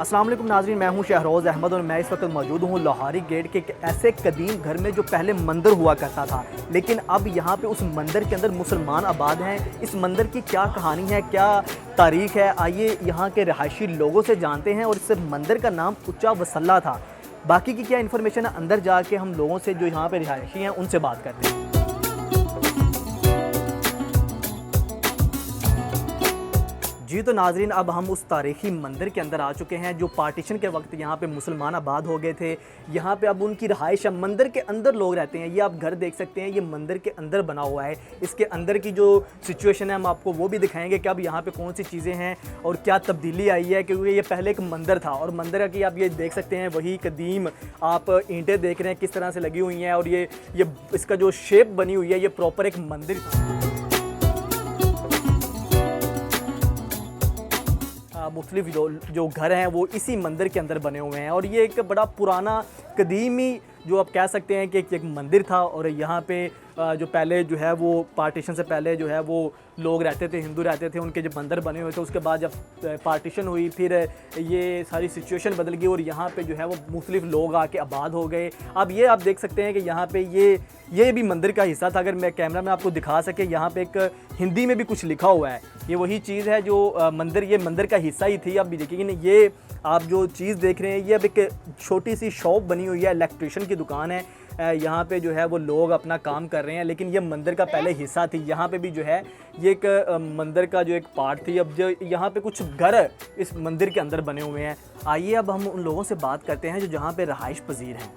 अस्सलाम वालेकुम नाज़रीन, मैं हूं शहरोज़ अहमद और मैं इस वक्त मौजूद हूं लोहारी गेट के एक ऐसे कदीम घर में जो पहले मंदिर हुआ करता था, लेकिन अब यहां पे उस मंदिर के अंदर मुसलमान आबाद हैं। इस मंदिर की क्या कहानी है, क्या तारीख़ है, आइए यहां के रहायशी लोगों से जानते हैं। और इस मंदिर का नाम उच्चा वसल्ला था। बाकी की क्या इन्फॉर्मेशन है, अंदर जाके हम लोगों से जो यहाँ पे रहायशी हैं उनसे बात करते हैं। जी तो नाजरीन, अब हम उस तारीख़ी मंदिर के अंदर आ चुके हैं जो पार्टीशन के वक्त यहाँ पे मुसलमान आबाद हो गए थे। यहाँ पे अब उनकी रहाइश है, मंदिर के अंदर लोग रहते हैं। ये आप घर देख सकते हैं, ये मंदिर के अंदर बना हुआ है। इसके अंदर की जो सिचुएशन है हम आपको वो भी दिखाएंगे कि अब यहाँ पे कौन सी चीज़ें हैं और क्या तब्दीली आई है, क्योंकि ये पहले एक मंदिर था और मंदिर की आप ये देख सकते हैं वही कदीम आप ईंटें देख रहे हैं किस तरह से लगी हुई हैं और ये इसका जो शेप बनी हुई है ये प्रॉपर एक मंदिर था। मुख्तलिफ जो घर हैं वो इसी मंदिर के अंदर बने हुए हैं और ये एक बड़ा पुराना कदीमी जो आप कह सकते हैं कि एक मंदिर था। और यहाँ पे जो पहले जो है वो पार्टीशन से पहले जो है वो लोग रहते थे, हिंदू रहते थे, उनके जो मंदिर बने हुए थे। उसके बाद जब पार्टीशन हुई फिर ये सारी सिचुएशन बदल गई और यहाँ पे जो है वो मुख्तलिफ लोग आके आबाद हो गए। अब ये आप देख सकते हैं कि यहाँ पे ये भी मंदिर का हिस्सा था। अगर मैं कैमरा में आपको दिखा सके, यहाँ पे एक हिंदी में भी कुछ लिखा हुआ है। ये वही चीज़ है जो ये मंदिर का हिस्सा ही थी। अब भी देखिए कि ये आप जो चीज़ देख रहे हैं ये अब एक छोटी सी शॉप बनी हुई है, इलेक्ट्रिशियन की दुकान है। यहाँ पे जो है वो लोग अपना काम कर रहे हैं, लेकिन ये मंदिर का पहले हिस्सा थी। यहाँ पे भी जो है ये एक मंदिर का जो एक पार्ट थी। अब जो यहाँ पे कुछ घर इस मंदिर के अंदर बने हुए हैं। आइए अब हम उन लोगों से बात करते हैं जो जहाँ पे रहाइश पजीर हैं।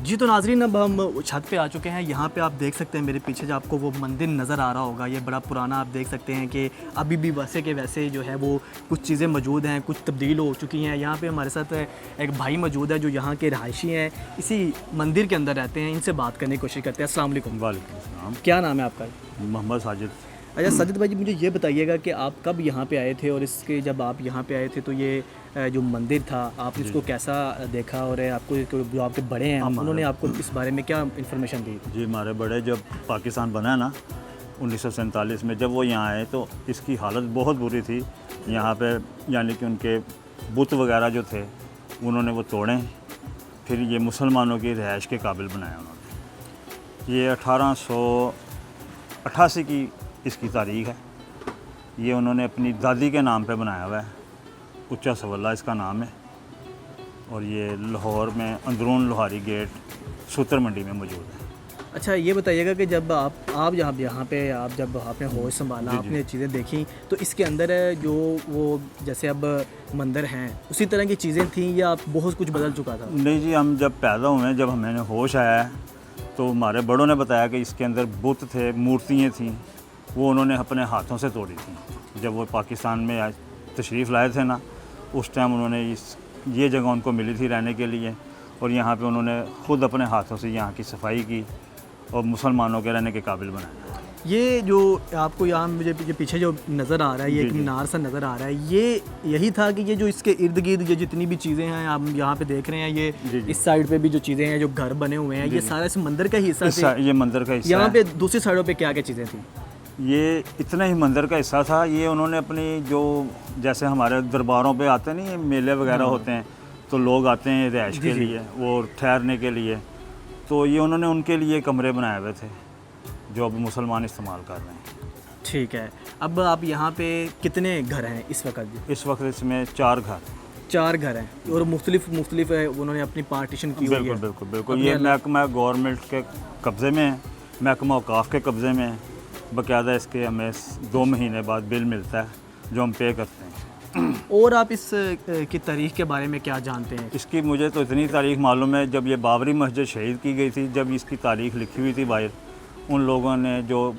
जी तो नाजरीन, अब हम छत पे आ चुके हैं। यहाँ पे आप देख सकते हैं मेरे पीछे जो आपको वो मंदिर नज़र आ रहा होगा, ये बड़ा पुराना। आप देख सकते हैं कि अभी भी वैसे के वैसे जो है वो कुछ चीज़ें मौजूद हैं, कुछ तब्दील हो चुकी हैं। यहाँ पे हमारे साथ एक भाई मौजूद है जो यहाँ के रहायशी हैं, इसी मंदिर के अंदर रहते हैं। इनसे बात करने की कोशिश करते हैं। अस्सलाम वालेकुम। वालेकुम सलाम। क्या नाम है आपका? मोहम्मद साजिद। अच्छा साजिद भाई जी, मुझे ये बताइएगा कि आप कब यहाँ पे आए थे और इसके जब आप यहाँ पे आए थे तो ये जो मंदिर था आपने इसको कैसा देखा और आपको जो आपके बड़े हैं उन्होंने आपको इस बारे में क्या इन्फॉर्मेशन दी? जी, हमारे बड़े जब पाकिस्तान बना ना 1947 में, जब वो यहाँ आए तो इसकी हालत बहुत बुरी थी। यहाँ पे यानी कि उनके बुत वगैरह जो थे उन्होंने वो तोड़े, फिर ये मुसलमानों की रिहाइश के काबिल बनाया उन्होंने। ये 1888 की इसकी तारीख़ है। ये उन्होंने अपनी दादी के नाम पे बनाया हुआ है, उच्चा वसल्ला इसका नाम है। और ये लाहौर में अंदरून लोहारी गेट सूत्र मंडी में मौजूद है। अच्छा ये बताइएगा कि जब आप यहाँ पे आप जब आपने होश संभाला, आपने चीज़ें देखी, तो इसके अंदर जो वो जैसे अब मंदिर हैं उसी तरह की चीज़ें थीं या बहुत कुछ बदल चुका था? नहीं जी, हम जब पैदा हुए, जब हमें होश आया है तो हमारे बड़ों ने बताया कि इसके अंदर बुत थे, मूर्तियाँ थीं, वो उन्होंने अपने हाथों से तोड़ी थी। जब वो पाकिस्तान में तशरीफ़ लाए थे ना, उस टाइम उन्होंने ये जगह उनको मिली थी रहने के लिए और यहाँ पे उन्होंने ख़ुद अपने हाथों से यहाँ की सफाई की और मुसलमानों के रहने के काबिल बनाया। ये जो आपको यहाँ मुझे पीछे जो नज़र आ रहा है, ये एक मीनार सा नज़र आ रहा है, ये यही था कि ये जो इसके इर्द गिर्द ये जितनी भी चीज़ें हैं आप यहाँ पे देख रहे हैं, ये इस साइड पे भी जो चीज़ें हैं, जो घर बने हुए हैं, ये सारा इस मंदिर का हिस्सा था। ये मंदिर का हिस्सा। यहाँ पे दूसरी साइडों पे क्या क्या चीज़ें थी? ये इतना ही मंदिर का हिस्सा था। ये उन्होंने अपनी जो जैसे हमारे दरबारों पे आते नहीं, मेले वगैरह होते हैं तो लोग आते हैं रिहाइश के लिए, वो ठहरने के लिए, तो ये उन्होंने उनके लिए कमरे बनाए हुए थे जो अब मुसलमान इस्तेमाल कर रहे हैं। ठीक है, अब आप यहाँ पे कितने घर हैं इस वक्त? इस वक्त इसमें 4 घर हैं और मुख्तलिफ उन्होंने अपनी पार्टीशन की हुई है। बिल्कुल। ये महकमा गवर्नमेंट के कब्ज़े में है, महकमा औकाफ के कब्ज़े में है। बाकायदा इसके हमें 2 महीने बाद बिल मिलता है जो हम पे करते हैं। और आप इस की तारीख़ के बारे में क्या जानते हैं? इसकी मुझे तो इतनी तारीख़ मालूम है, जब ये बाबरी मस्जिद शहीद की गई थी, जब इसकी तारीख़ लिखी हुई थी बाहर, उन लोगों ने जो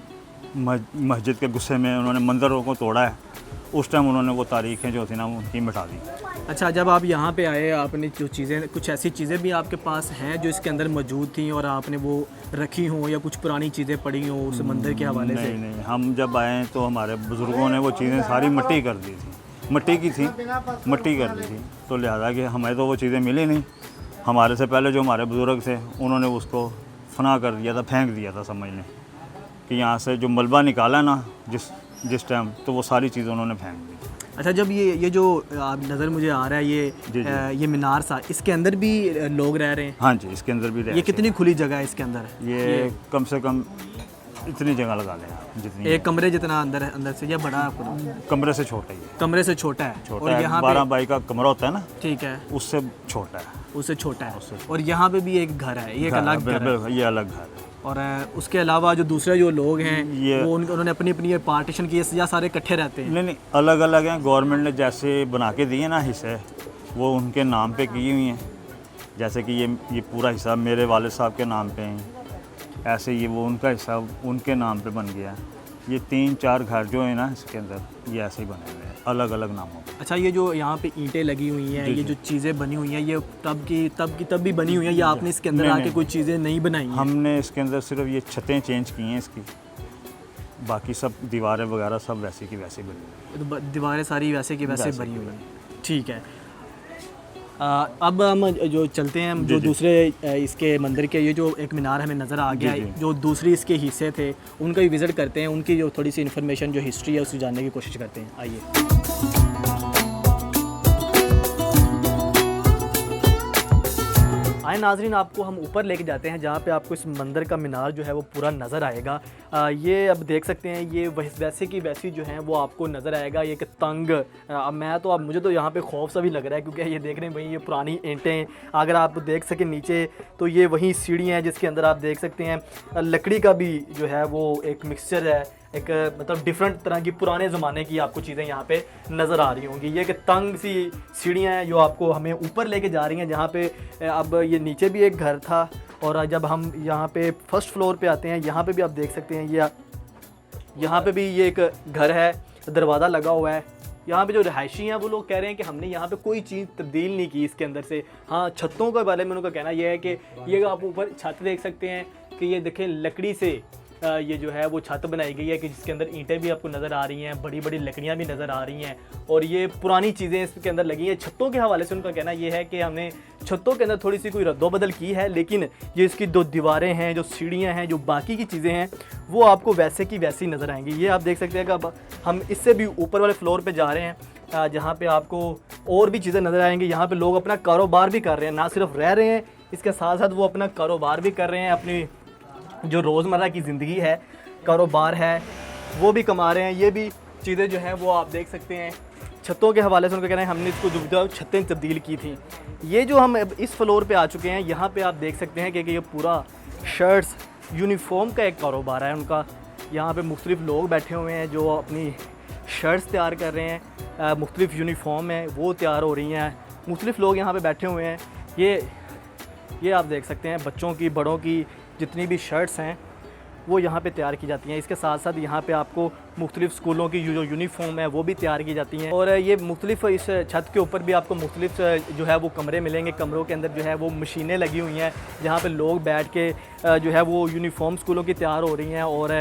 मस्जिद के गुस्से में उन्होंने मंदिरों को तोड़ा है, उस टाइम उन्होंने वो तारीखें जो थी ना उनकी मिटा दी। अच्छा, जब आप यहाँ पे आए आपने जो चीज़ें, कुछ ऐसी चीज़ें भी आपके पास हैं जो इसके अंदर मौजूद थी और आपने वो रखी हों या कुछ पुरानी चीज़ें पड़ी हों उस मंदिर के हवाले से? नहीं, हम जब आए तो हमारे बुज़ुर्गों ने वो चीज़ें सारी मिट्टी कर दी थी, मिट्टी की थी, मिट्टी कर दी थी। तो लिहाजा कि हमें तो वो चीज़ें मिली नहीं। हमारे से पहले जो हमारे बुज़ुर्ग थे उन्होंने उसको फना कर दिया था, फेंक दिया था, समझ लें कि यहाँ से जो मलबा निकाला ना जिस टाइम, तो वो सारी चीज़ें उन्होंने फेंक दी। अच्छा, जब ये जो आप नज़र मुझे आ रहा है जी। ये मीनार सा, इसके अंदर भी लोग रह रहे हैं? हाँ जी, इसके अंदर भी ये कितनी खुली जगह है इसके अंदर? ये कम से कम इतनी जगह लगा लें जितनी एक कमरे जितना अंदर से, या बड़ा है? कमरे से छोटा ही है। कमरे से छोटा है। छोटा और है, यहाँ 12 बाई का कमरा होता है ना, ठीक है, उससे छोटा है। उससे छोटा है। और यहाँ पे भी एक घर है, ये एक अलग घर है। बिल्कुल, ये अलग घर है। और उसके अलावा जो दूसरे जो लोग हैं ये वो उन्होंने अपनी अपनी पार्टीशन की या सारे इकट्ठे रहते हैं? नहीं, अलग अलग हैं। गवर्नमेंट ने जैसे बना के दिए ना हिस्से, वो उनके नाम पे की हुई हैं। जैसे कि ये पूरा हिस्सा मेरे वालिद साहब के नाम पे हैं, ऐसे ये वो उनका हिस्सा उनके नाम पे बन गया। ये 3-4 घर जो है ना इसके अंदर, ये ऐसे ही बने हुए हैं अलग अलग नामों पे। अच्छा, ये जो यहाँ पे ईंटें लगी हुई हैं, ये जो चीज़ें बनी हुई हैं, ये तब भी बनी हुई हैं, या आपने इसके अंदर आके कोई चीज़ें नहीं बनाई हैं? हमने इसके अंदर सिर्फ ये छतें चेंज की हैं इसकी, बाकी सब दीवारें वगैरह सब वैसे की वैसे बनी हुई हैं। दीवारें सारी वैसे की वैसे बनी हुई हैं, ठीक है। अब हम जो चलते हैं जो दूसरे इसके मंदिर के, ये जो एक मीनार हमें नज़र आ गया है, जो दूसरी इसके हिस्से थे उनका भी विज़िट करते हैं, उनकी जो थोड़ी सी इन्फॉर्मेशन जो हिस्ट्री है उसको जानने की कोशिश करते हैं। आइए। आए नाजरीन, आपको हम ऊपर लेके जाते हैं जहाँ पे आपको इस मंदिर का मीनार जो है वो पूरा नज़र आएगा। ये अब देख सकते हैं, ये वैसे की वैसी जो हैं वो आपको नज़र आएगा। ये एक तंग, अब मुझे तो यहाँ पे खौफ सा भी लग रहा है, क्योंकि ये देख रहे हैं वही ये पुरानी ईंटें, अगर आप देख सकें नीचे तो ये वही सीढ़ियाँ हैं जिसके अंदर आप देख सकते हैं लकड़ी का भी जो है वो एक मिक्सचर है, एक मतलब डिफरेंट तरह की पुराने ज़माने की आपको चीज़ें यहाँ पे नज़र आ रही होंगी। ये एक तंग सी सीढ़ियाँ हैं जो आपको हमें ऊपर लेके जा रही हैं, जहाँ पे अब ये नीचे भी एक घर था, और जब हम यहाँ पे फर्स्ट फ्लोर पे आते हैं, यहाँ पे भी आप देख सकते हैं यहाँ पे भी ये एक घर है, दरवाज़ा लगा हुआ है। यहाँ पे जो रहायशी हैं वो लोग कह रहे हैं कि हमने यहाँ पे कोई चीज़ तब्दील नहीं की इसके अंदर से। हाँ, छतों के बारे में उनका कहना यह है कि ये आप ऊपर छत देख सकते हैं कि ये देखें लकड़ी से ये जो है वो छत बनाई गई है, कि जिसके अंदर ईंटें भी आपको नज़र आ रही हैं, बड़ी बड़ी लकड़ियाँ भी नज़र आ रही हैं, और ये पुरानी चीज़ें इसके अंदर लगी हैं। छतों के हवाले से उनका कहना ये है कि हमने छतों के अंदर थोड़ी सी कोई रद्दोबदल की है, लेकिन ये इसकी जो दीवारें हैं, जो सीढ़ियाँ हैं, जो बाकी की चीज़ें हैं वो आपको वैसे की वैसी नज़र आएंगी। ये आप देख सकते हैं कि अब हम इससे भी ऊपर वाले फ्लोर पर जा रहे हैं, जहाँ पर आपको और भी चीज़ें नज़र आएंगी। यहाँ पर लोग अपना कारोबार भी कर रहे हैं, ना सिर्फ रह रहे हैं, इसके साथ साथ वो अपना कारोबार भी कर रहे हैं, अपनी जो रोज़मर्रा की ज़िंदगी है, कारोबार है, वो भी कमा रहे हैं। ये भी चीज़ें जो हैं वो आप देख सकते हैं। छतों के हवाले से उनका कहना है हमने इसको जो छतें तब्दील की थी। ये जो हम इस फ्लोर पे आ चुके हैं, यहाँ पे आप देख सकते हैं कि ये पूरा शर्ट्स यूनिफॉर्म का एक कारोबार है उनका। यहाँ पे मुख्तलिफ़ लोग बैठे हुए हैं जो अपनी शर्ट्स तैयार कर रहे हैं, मुख्तलिफ़ यूनिफॉर्म है वो तैयार हो रही हैं, मुख्तलिफ़ लोग यहाँ पर बैठे हुए हैं। ये आप देख सकते हैं बच्चों की, बड़ों की जितनी भी शर्ट्स हैं वो यहाँ पे तैयार की जाती हैं। इसके साथ साथ यहाँ पे आपको मुख्तलिफ़ स्कूलों की जो यूनिफॉर्म है वो भी तैयार की जाती हैं। और ये मुख्तलिफ़ इस छत के ऊपर भी आपको मुख्तलिफ़ जो है वो कमरे मिलेंगे। कमरों के अंदर जो है वो मशीनें लगी हुई हैं, जहाँ पे लोग बैठ के जो है वो यूनिफॉर्म स्कूलों की तैयार हो रही हैं, और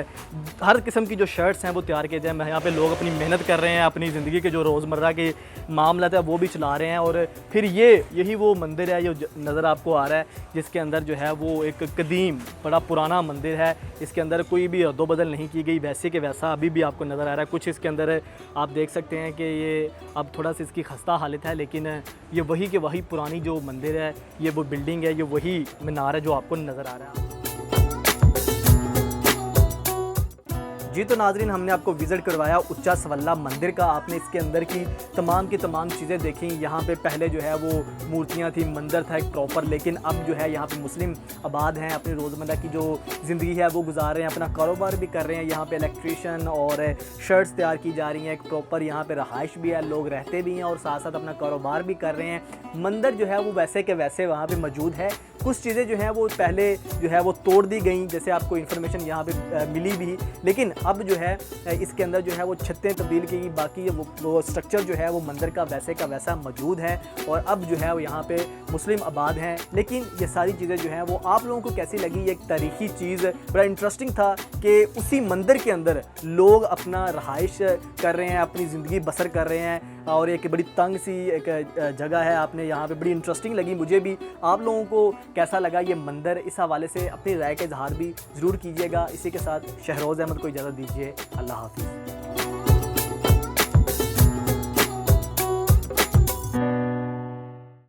हर किस्म की जो शर्ट्स हैं वो तैयार किए जाए। यहाँ पे लोग अपनी मेहनत कर रहे हैं, अपनी ज़िंदगी के जो रोज़मर्रा के मामला है वो भी चला रहे हैं। और फिर यही वो मंदिर है जो नज़र आपको आ रहा है, जिसके अंदर जो है वो एक कदीम बड़ा पुराना मंदिर है। इसके अंदर कोई भी अदोबदल नहीं की गई, वैसे के वैसा अभी भी आपको नज़र आ रहा है। कुछ इसके अंदर आप देख सकते हैं कि ये अब थोड़ा सा इसकी खस्ता हालत है, लेकिन ये वही पुरानी जो मंदिर है, ये वो बिल्डिंग है, ये वही मीनार है जो आपको नज़र आ रहा है। जी तो नाजरीन, हमने आपको विज़िट करवाया उच्चा सवल्ला मंदिर का। आपने इसके अंदर की तमाम चीज़ें देखी। यहाँ पे पहले जो है वो मूर्तियाँ थी, मंदिर था एक प्रॉपर, लेकिन अब जो है यहाँ पे मुस्लिम आबाद हैं, अपनी रोज़मर्रा की जो ज़िंदगी है वो गुजार रहे हैं, अपना कारोबार भी कर रहे हैं। यहाँ पे इलेक्ट्रीशियन और शर्ट्स तैयार की जा रही हैं, एक प्रॉपर यहाँ पे रहाइश भी है, लोग रहते भी हैं और साथ साथ अपना कारोबार भी कर रहे हैं। मंदिर जो है वो वैसे के वैसे वहाँ पर मौजूद है। कुछ चीज़ें जो हैं वो पहले जो है वो तोड़ दी गई, जैसे आपको इन्फॉर्मेशन यहाँ पे मिली भी, लेकिन अब जो है इसके अंदर जो है वो छतें तब्दील की, बाकी वो स्ट्रक्चर जो है वो मंदिर का वैसा मौजूद है, और अब जो है वो यहाँ पे मुस्लिम आबाद हैं। लेकिन ये सारी चीज़ें जो हैं वो आप लोगों को कैसी लगी? ये एक तारीख़ी चीज़ बड़ा इंटरेस्टिंग था कि उसी मंदिर के अंदर लोग अपना रहाइश कर रहे हैं, अपनी ज़िंदगी बसर कर रहे हैं, और एक बड़ी तंग सी एक जगह है। आपने यहाँ पे बड़ी इंटरेस्टिंग लगी मुझे भी। आप लोगों को कैसा लगा ये मंदिर? इस हवाले से अपनी राय का इजहार भी ज़रूर कीजिएगा। इसी के साथ शहरोज़ अहमद को इजाज़त दीजिए। अल्लाह हाफ़िज़।